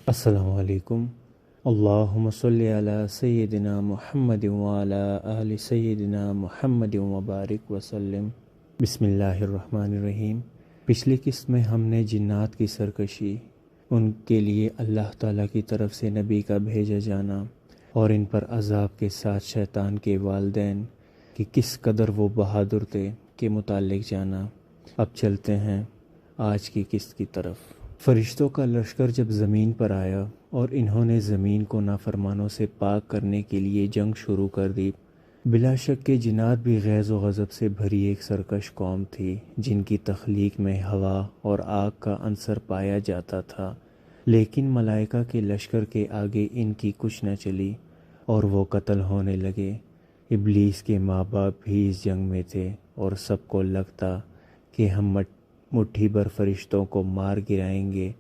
السلام علیکم۔ اللہم صلی علی سیدنا محمد وعلی آل سیدنا محمد وبارک وسلم۔ بسم اللہ الرحمن الرحیم۔ پچھلی قسط میں ہم نے جنات کی سرکشی، ان کے لیے اللہ تعالیٰ کی طرف سے نبی کا بھیجا جانا اور ان پر عذاب کے ساتھ شیطان کے والدین کہ کس قدر وہ بہادر تھے کے متعلق جانا۔ اب چلتے ہیں آج کی قسط کی طرف۔ فرشتوں کا لشکر جب زمین پر آیا اور انہوں نے زمین کو نافرمانوں سے پاک کرنے کے لیے جنگ شروع کر دی۔ بلا شک کہ جنات بھی غیظ و غضب سے بھری ایک سرکش قوم تھی جن کی تخلیق میں ہوا اور آگ کا عنصر پایا جاتا تھا، لیکن ملائکہ کے لشکر کے آگے ان کی کچھ نہ چلی اور وہ قتل ہونے لگے۔ ابلیس کے ماں باپ بھی اس جنگ میں تھے اور سب کو لگتا کہ ہم مٹھی بھر فرشتوں کو مار گرائیں گے،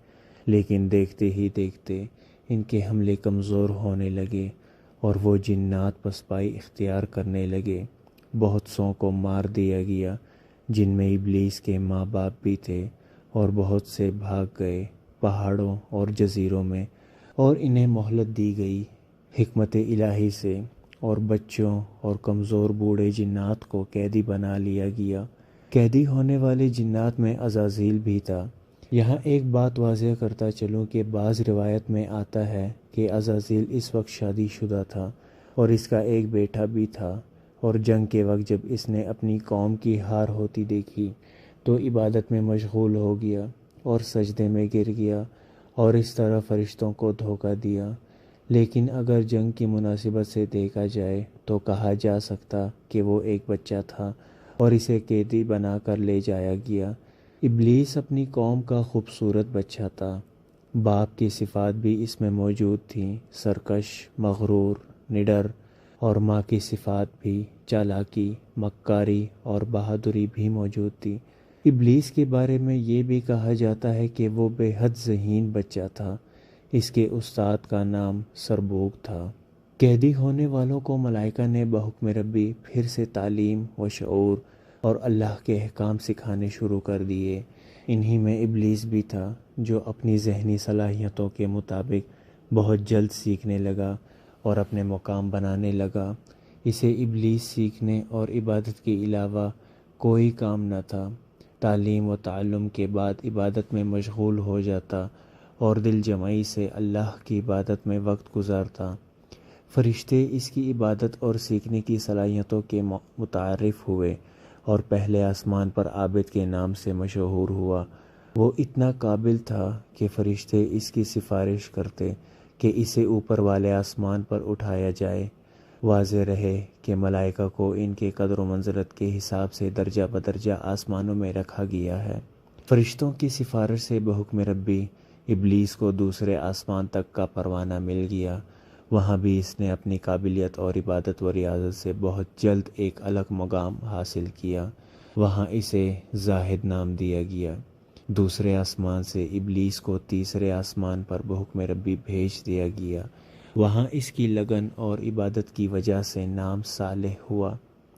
لیکن دیکھتے ہی دیکھتے ان کے حملے کمزور ہونے لگے اور وہ جنات پسپائی اختیار کرنے لگے۔ بہت سوں کو مار دیا گیا جن میں ابلیس کے ماں باپ بھی تھے، اور بہت سے بھاگ گئے پہاڑوں اور جزیروں میں، اور انہیں مہلت دی گئی حکمت الہی سے، اور بچوں اور کمزور بوڑھے جنات کو قیدی بنا لیا گیا۔ قیدی ہونے والے جنات میں عزازیل بھی تھا۔ یہاں ایک بات واضح کرتا چلوں کہ بعض روایت میں آتا ہے کہ عزازیل اس وقت شادی شدہ تھا اور اس کا ایک بیٹا بھی تھا، اور جنگ کے وقت جب اس نے اپنی قوم کی ہار ہوتی دیکھی تو عبادت میں مشغول ہو گیا اور سجدے میں گر گیا اور اس طرح فرشتوں کو دھوکہ دیا۔ لیکن اگر جنگ کی مناسبت سے دیکھا جائے تو کہا جا سکتا کہ وہ ایک بچہ تھا اور اسے قیدی بنا کر لے جایا گیا۔ ابلیس اپنی قوم کا خوبصورت بچہ تھا۔ باپ کی صفات بھی اس میں موجود تھیں، سرکش، مغرور، نڈر، اور ماں کی صفات بھی چالاکی، مکاری اور بہادری بھی موجود تھی۔ ابلیس کے بارے میں یہ بھی کہا جاتا ہے کہ وہ بے حد ذہین بچہ تھا۔ اس کے استاد کا نام سربوگ تھا۔ قیدی ہونے والوں کو ملائکہ نے بحکم ربی پھر سے تعلیم و شعور اور اللہ کے احکام سکھانے شروع کر دیے۔ انہی میں ابلیس بھی تھا جو اپنی ذہنی صلاحیتوں کے مطابق بہت جلد سیکھنے لگا اور اپنے مقام بنانے لگا۔ اسے ابلیس سیکھنے اور عبادت کے علاوہ کوئی کام نہ تھا۔ تعلیم و تعلم کے بعد عبادت میں مشغول ہو جاتا اور دل جمعی سے اللہ کی عبادت میں وقت گزارتا۔ فرشتے اس کی عبادت اور سیکھنے کی صلاحیتوں کے متعارف ہوئے اور پہلے آسمان پر عابد کے نام سے مشہور ہوا۔ وہ اتنا قابل تھا کہ فرشتے اس کی سفارش کرتے کہ اسے اوپر والے آسمان پر اٹھایا جائے۔ واضح رہے کہ ملائکہ کو ان کے قدر و منزلت کے حساب سے درجہ بدرجہ آسمانوں میں رکھا گیا ہے۔ فرشتوں کی سفارش سے بحکم ربی ابلیس کو دوسرے آسمان تک کا پروانہ مل گیا۔ وہاں بھی اس نے اپنی قابلیت اور عبادت و ریاضت سے بہت جلد ایک الگ مقام حاصل کیا۔ وہاں اسے زاہد نام دیا گیا۔ دوسرے آسمان سے ابلیس کو تیسرے آسمان پر بحکم ربی بھیج دیا گیا۔ وہاں اس کی لگن اور عبادت کی وجہ سے نام صالح ہوا،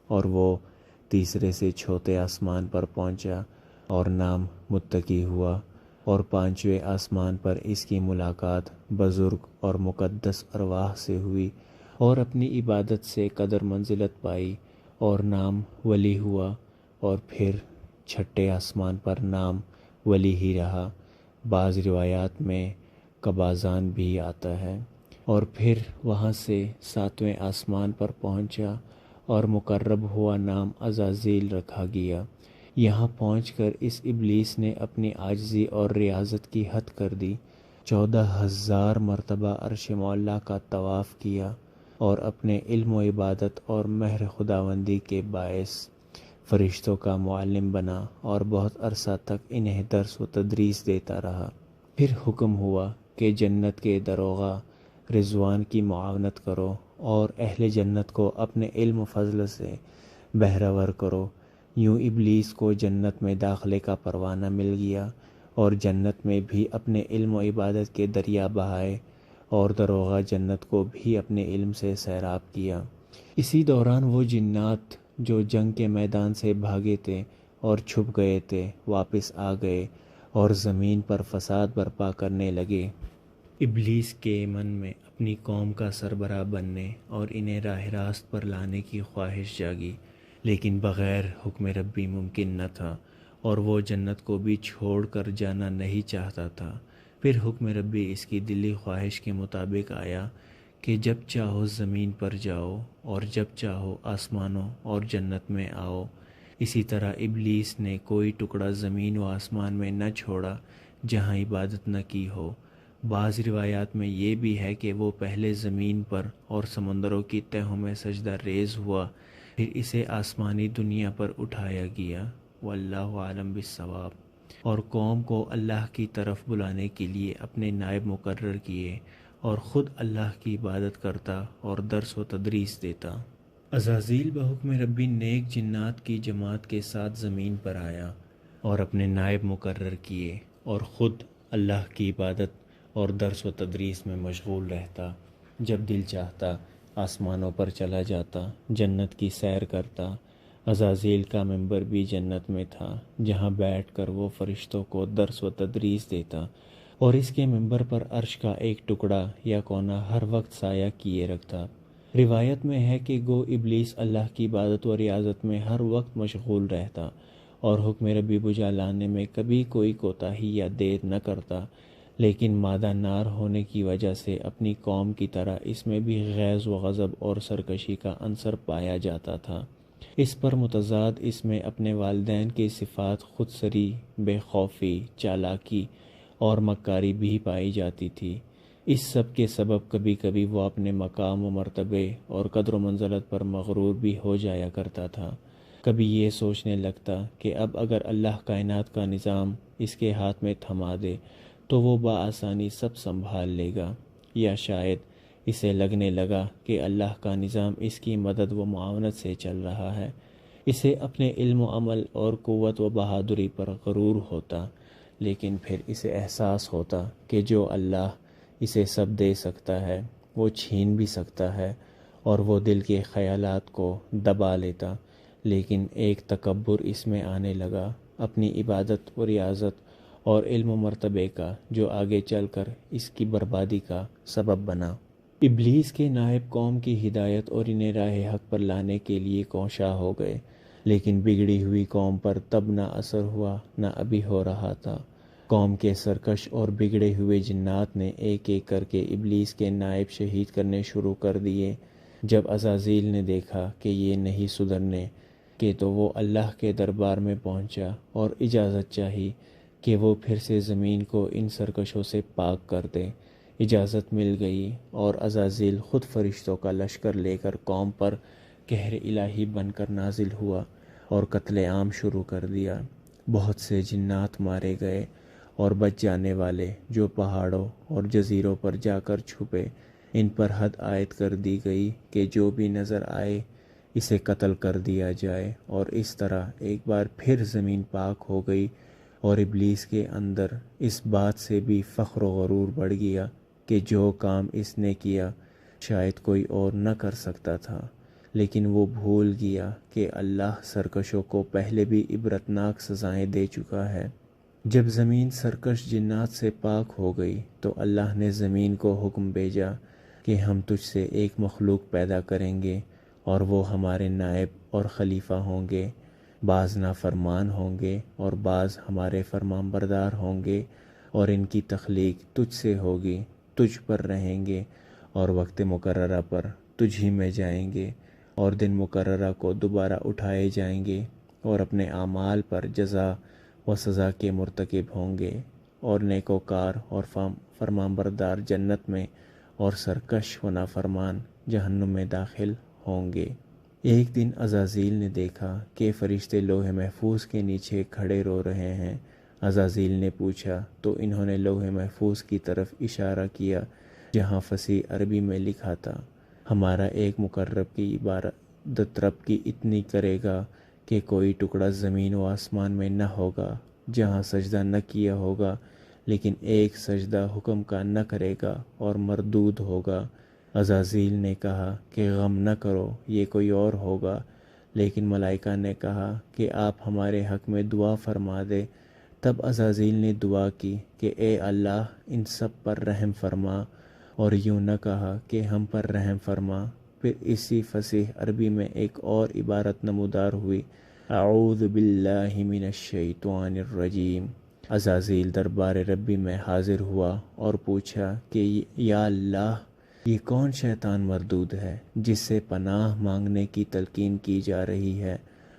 اور وہ تیسرے سے چوتھے آسمان پر پہنچا اور نام متقی ہوا، اور پانچویں آسمان پر اس کی ملاقات بزرگ اور مقدس ارواح سے ہوئی اور اپنی عبادت سے قدر منزلت پائی اور نام ولی ہوا، اور پھر چھٹے آسمان پر نام ولی ہی رہا۔ بعض روایات میں قبازان بھی آتا ہے، اور پھر وہاں سے ساتویں آسمان پر پہنچا اور مقرب ہوا نام عزازیل رکھا گیا۔ یہاں پہنچ کر اس ابلیس نے اپنی عاجزی اور ریاضت کی حد کر دی۔ 14,000 مرتبہ عرش معلیٰ کا طواف کیا اور اپنے علم و عبادت اور مہر خداوندی کے باعث فرشتوں کا معلم بنا اور بہت عرصہ تک انہیں درس و تدریس دیتا رہا۔ پھر حکم ہوا کہ جنت کے دروغہ رضوان کی معاونت کرو اور اہل جنت کو اپنے علم و فضل سے بہرور کرو۔ یوں ابلیس کو جنت میں داخلے کا پروانہ مل گیا اور جنت میں بھی اپنے علم و عبادت کے دریا بہائے، اور دروغہ جنت کو بھی اپنے علم سے سیراب کیا۔ اسی دوران وہ جنات جو جنگ کے میدان سے بھاگے تھے اور چھپ گئے تھے واپس آ گئے اور زمین پر فساد برپا کرنے لگے۔ ابلیس کے من میں اپنی قوم کا سربراہ بننے اور انہیں راہ راست پر لانے کی خواہش جاگی، لیکن بغیر حکم ربی ممکن نہ تھا، اور وہ جنت کو بھی چھوڑ کر جانا نہیں چاہتا تھا۔ پھر حکم ربی اس کی دلی خواہش کے مطابق آیا کہ جب چاہو زمین پر جاؤ اور جب چاہو آسمانوں اور جنت میں آؤ۔ اسی طرح ابلیس نے کوئی ٹکڑا زمین و آسمان میں نہ چھوڑا جہاں عبادت نہ کی ہو۔ بعض روایات میں یہ بھی ہے کہ وہ پہلے زمین پر اور سمندروں کی تہوں میں سجدہ ریز ہوا، پھر اسے آسمانی دنیا پر اٹھایا گیا۔ واللہ عالم بالصواب۔ اور قوم کو اللہ کی طرف بلانے کے لیے اپنے نائب مقرر کیے اور خود اللہ کی عبادت کرتا اور درس و تدریس دیتا۔ عزازیل بحکم ربی نیک جنات کی جماعت کے ساتھ زمین پر آیا اور اپنے نائب مقرر کیے اور خود اللہ کی عبادت اور درس و تدریس میں مشغول رہتا۔ جب دل چاہتا آسمانوں پر چلا جاتا، جنت کی سیر کرتا۔ عزازیل کا منبر بھی جنت میں تھا، جہاں بیٹھ کر وہ فرشتوں کو درس و تدریس دیتا، اور اس کے منبر پر عرش کا ایک ٹکڑا یا کونا ہر وقت سایہ کیے رکھتا۔ روایت میں ہے کہ گو ابلیس اللہ کی عبادت و ریاضت میں ہر وقت مشغول رہتا اور حکم ربی بجا لانے میں کبھی کوئی کوتاہی یا دیر نہ کرتا، لیکن مادہ نار ہونے کی وجہ سے اپنی قوم کی طرح اس میں بھی غیظ و غضب اور سرکشی کا عنصر پایا جاتا تھا۔ اس پر متضاد اس میں اپنے والدین کی صفات خود سری، بے خوفی، چالاکی اور مکاری بھی پائی جاتی تھی۔ اس سب کے سبب کبھی کبھی وہ اپنے مقام و مرتبے اور قدر و منزلت پر مغرور بھی ہو جایا کرتا تھا۔ کبھی یہ سوچنے لگتا کہ اب اگر اللہ کائنات کا نظام اس کے ہاتھ میں تھما دے تو وہ بآسانی سب سنبھال لے گا، یا شاید اسے لگنے لگا کہ اللہ کا نظام اس کی مدد و معاونت سے چل رہا ہے۔ اسے اپنے علم و عمل اور قوت و بہادری پر غرور ہوتا، لیکن پھر اسے احساس ہوتا کہ جو اللہ اسے سب دے سکتا ہے وہ چھین بھی سکتا ہے، اور وہ دل کے خیالات کو دبا لیتا۔ لیکن ایک تکبر اس میں آنے لگا اپنی عبادت و ریاضت اور علم و مرتبے کا، جو آگے چل کر اس کی بربادی کا سبب بنا۔ ابلیس کے نائب قوم کی ہدایت اور انہیں راہ حق پر لانے کے لیے کوشاں ہو گئے، لیکن بگڑی ہوئی قوم پر تب نہ اثر ہوا نہ ابھی ہو رہا تھا۔ قوم کے سرکش اور بگڑے ہوئے جنات نے ایک ایک کر کے ابلیس کے نائب شہید کرنے شروع کر دیے۔ جب عزازیل نے دیکھا کہ یہ نہیں سدھرنے کہ تو وہ اللہ کے دربار میں پہنچا اور اجازت چاہی کہ وہ پھر سے زمین کو ان سرکشوں سے پاک کر دے۔ اجازت مل گئی اور عزازیل خود فرشتوں کا لشکر لے کر قوم پر قہر الہی بن کر نازل ہوا اور قتل عام شروع کر دیا۔ بہت سے جنات مارے گئے، اور بچ جانے والے جو پہاڑوں اور جزیروں پر جا کر چھپے، ان پر حد عائد کر دی گئی کہ جو بھی نظر آئے اسے قتل کر دیا جائے، اور اس طرح ایک بار پھر زمین پاک ہو گئی، اور ابلیس کے اندر اس بات سے بھی فخر و غرور بڑھ گیا کہ جو کام اس نے کیا شاید کوئی اور نہ کر سکتا تھا، لیکن وہ بھول گیا کہ اللہ سرکشوں کو پہلے بھی عبرتناک سزائیں دے چکا ہے۔ جب زمین سرکش جنات سے پاک ہو گئی تو اللہ نے زمین کو حکم بھیجا کہ ہم تجھ سے ایک مخلوق پیدا کریں گے، اور وہ ہمارے نائب اور خلیفہ ہوں گے۔ بعض نافرمان ہوں گے اور بعض ہمارے فرمان بردار ہوں گے، اور ان کی تخلیق تجھ سے ہوگی، تجھ پر رہیں گے، اور وقت مقررہ پر تجھ ہی میں جائیں گے، اور دن مقررہ کو دوبارہ اٹھائے جائیں گے، اور اپنے اعمال پر جزا و سزا کے مرتکب ہوں گے، اور نیکوکار اور فرمان بردار جنت میں، اور سرکش و نافرمان جہنم میں داخل ہوں گے۔ ایک دن عزازیل نے دیکھا کہ فرشتے لوح محفوظ کے نیچے کھڑے رو رہے ہیں۔ عزازیل نے پوچھا تو انہوں نے لوح محفوظ کی طرف اشارہ کیا جہاں فصیح عربی میں لکھا تھا، ہمارا ایک مقرب کی عبادت رب کی اتنی کرے گا کہ کوئی ٹکڑا زمین و آسمان میں نہ ہوگا جہاں سجدہ نہ کیا ہوگا، لیکن ایک سجدہ حکم کا نہ کرے گا اور مردود ہوگا۔ عزازیل نے کہا کہ غم نہ کرو، یہ کوئی اور ہوگا، لیکن ملائکہ نے کہا کہ آپ ہمارے حق میں دعا فرما دے تب عزازیل نے دعا کی کہ اے اللہ ان سب پر رحم فرما، اور یوں نہ کہا کہ ہم پر رحم فرما۔ پھر اسی فصیح عربی میں ایک اور عبارت نمودار ہوئی، اعوذ باللہ من الشیطان الرجیم۔ عزازیل دربار ربی میں حاضر ہوا اور پوچھا کہ یا اللہ، یہ کون شیطان مردود ہے جس سے پناہ مانگنے کی تلقین کی جا رہی ہے؟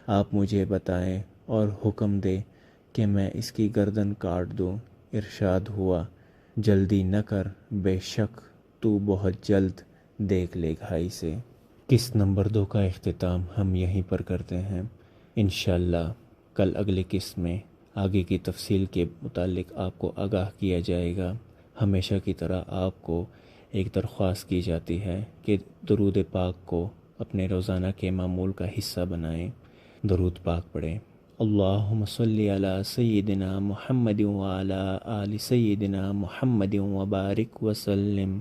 آپ مجھے بتائیں اور حکم دے کہ میں اس کی گردن کاٹ دوں۔ ارشاد ہوا، جلدی نہ کر، بے شک تو بہت جلد دیکھ لے گا اسے۔ قسط نمبر 2 کا اختتام ہم یہیں پر کرتے ہیں۔ انشاءاللہ کل اگلی قسط میں آگے کی تفصیل کے متعلق آپ کو آگاہ کیا جائے گا۔ ہمیشہ کی طرح آپ کو ایک درخواست کی جاتی ہے کہ درود پاک کو اپنے روزانہ کے معمول کا حصہ بنائیں، درود پاک پڑھیں۔ اللہم صلی علی سیدنا محمد وعلی آل سیدنا محمد وبارک وسلم۔